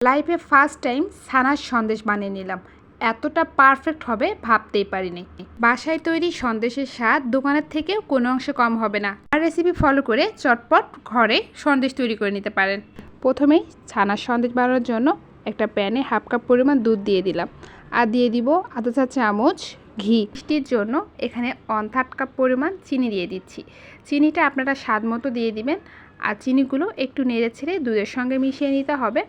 লাইফে first time ছানার সন্দেশ বানিয়ে নিলাম। এতটা পারফেক্ট হবে ভাবতেই পারিনি। বাসায় তৈরি সন্দেশের স্বাদ দোকানের থেকেও কোনো অংশে কম হবে না। আর রেসিপি ফলো করে চটপট ঘরে সন্দেশ তৈরি করে নিতে পারেন। প্রথমেই ছানার সন্দেশ বানানোর জন্য একটা প্যানে হাফ কাপ পরিমাণ দুধ দিয়ে দিলাম, আর দিয়ে দিব আধা চা চামচ ঘি। মিষ্টির জন্য এখানে 1/3 কাপ পরিমাণ চিনি দিয়ে দিচ্ছি। চিনিটা আপনারা স্বাদ মতো দিয়ে দিবেন, আর চিনিগুলো একটু নেড়ে ছেড়ে দুধের সঙ্গে মিশিয়ে নিতে হবে।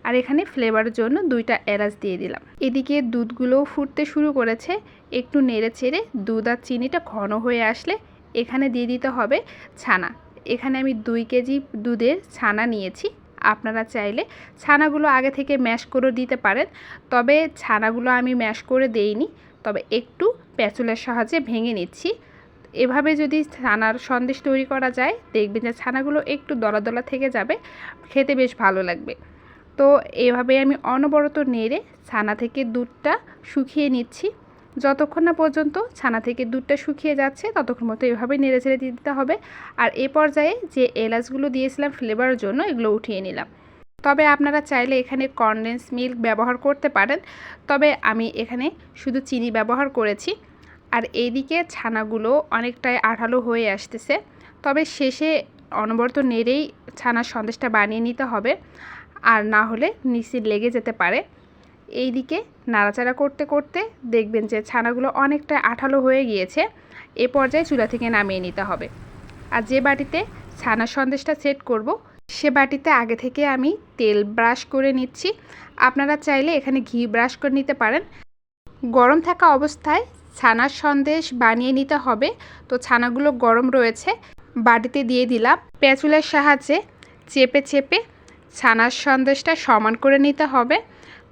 আর এখানে ফ্লেভারের জন্য 2টা এলাচ দিয়ে দিলাম। এদিকে দুধগুলোও ফুটতে শুরু করেছে। একটু নেড়ে ছেড়ে দুধ আর চিনিটা ঘন হয়ে আসলে এখানে দিয়ে দিতে হবে ছানা। এখানে আমি 2 কেজি দুধের ছানা নিয়েছি। আপনারা চাইলে ছানাগুলো আগে থেকে ম্যাশ করে দিতে পারেন, তবে ছানাগুলো আমি ম্যাশ করে দেইনি, তবে একটু প্যাচুলার সাহায্যে ভেঙে নিচ্ছি। এভাবে যদি ছানার সন্দেশ তৈরি করা যায়, দেখবেন যে ছানাগুলো একটু দলা দলা থেকে যাবে, খেতে বেশ ভালো লাগবে। তো এভাবে আমি অনবরত নেড়ে ছানা থেকে দুধটা শুকিয়ে নিচ্ছি। যতক্ষণ না পর্যন্ত ছানা থেকে দুধটা শুকিয়ে যাচ্ছে ততক্ষণ মতো এভাবে নেড়ে ছেড়ে দিতে হবে। আর এ পর্যায়ে যে এলাচগুলো দিয়েছিলাম ফ্লেভারের জন্য, এগুলো উঠিয়ে নিলাম। তবে আপনারা চাইলে এখানে কনডেন্স মিল্ক ব্যবহার করতে পারেন, তবে আমি এখানে শুধু চিনি ব্যবহার করেছি। আর এইদিকে ছানাগুলো অনেকটাই আঠালো হয়ে আসতেছে, তবে শেষে অনবরত নেড়েই ছানার সন্দেশটা বানিয়ে নিতে হবে, আর না হলে নিচে লেগে যেতে পারে। এইদিকে নাড়াচাড়া করতে করতে দেখবেন যে ছানাগুলো অনেকটা আঠালো হয়ে গিয়েছে। এ পর্যায়ে চুলা থেকে নামিয়ে নিতে হবে। আর যে বাটিতে ছানার সন্দেশটা সেট করব, সে বাটিতে আগে থেকে আমি তেল ব্রাশ করে নিচ্ছি। আপনারা চাইলে এখানে ঘি ব্রাশ করে নিতে পারেন। গরম থাকা অবস্থায় ছানার সন্দেশ বানিয়ে নিতে হবে। তো ছানাগুলো গরম রয়েছে, বাটিতে দিয়ে দিলাম। প্যাচুলার সাহায্যে চেপে চেপে ছানার সন্দেশটা সমান করে নিতে হবে।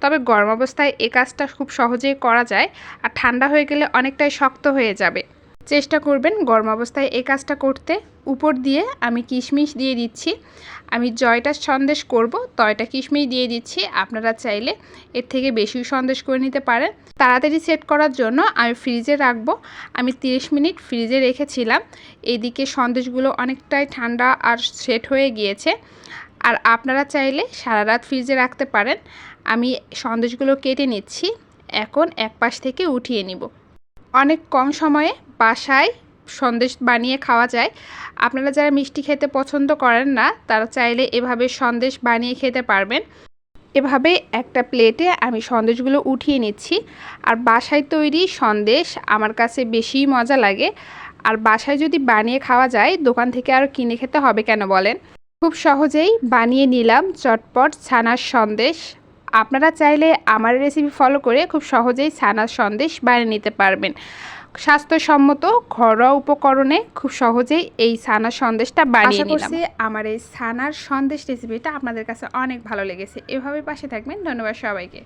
তবে গরম অবস্থায় এই কাজটা খুব সহজেই করা যায়, আর ঠান্ডা হয়ে গেলে অনেকটাই শক্ত হয়ে যাবে। চেষ্টা করবেন গরম অবস্থায় এই কাজটা করতে। উপর দিয়ে আমি কিশমিশ দিয়ে দিচ্ছি। আমি জয়টা সন্দেশ করব, তয়টা কিশমিশ দিয়ে দিচ্ছি। আপনারা চাইলে এর থেকে বেশি সন্দেশ করে নিতে পারেন। তাড়াতাড়ি সেট করার জন্য আমি ফ্রিজে রাখবো। আমি 30 মিনিট ফ্রিজে রেখেছিলাম। এইদিকে সন্দেশগুলো অনেকটাই ঠান্ডা আর সেট হয়ে গিয়েছে। আর আপনারা চাইলে সারা রাত ফ্রিজে রাখতে পারেন। আমি সন্দেশগুলো কেটে নিচ্ছি, এখন এক পাশ থেকে উঠিয়ে নিব। অনেক কম সময়ে বাসায় সন্দেশ বানিয়ে খাওয়া যায়। আপনারা যারা মিষ্টি খেতে পছন্দ করেন না, তারা চাইলে এভাবে সন্দেশ বানিয়ে খেতে পারবেন। এভাবে একটা প্লেটে আমি সন্দেশগুলো উঠিয়ে নিচ্ছি। আর বাসায় তৈরি সন্দেশ আমার কাছে বেশি মজা লাগে। আর বাসায় যদি বানিয়ে খাওয়া যায়, দোকান থেকে আর কিনে খেতে হবে কেন বলেন। খুব সহজেই বানিয়ে নিলাম চটপট ছানার সন্দেশ। আপনারা চাইলে আমার রেসিপি ফলো করে খুব সহজেই ছানার সন্দেশ বানিয়ে নিতে পারবেন। স্বাস্থ্যসম্মত ঘরোয়া উপকরণে খুব সহজেই এই ছানার সন্দেশটা বানিয়ে নিলাম। আশা করছি আমার এই ছানার সন্দেশ রেসিপিটা আপনাদের কাছে অনেক ভালো লেগেছে। এভাবে পাশে থাকবেন। ধন্যবাদ সবাইকে।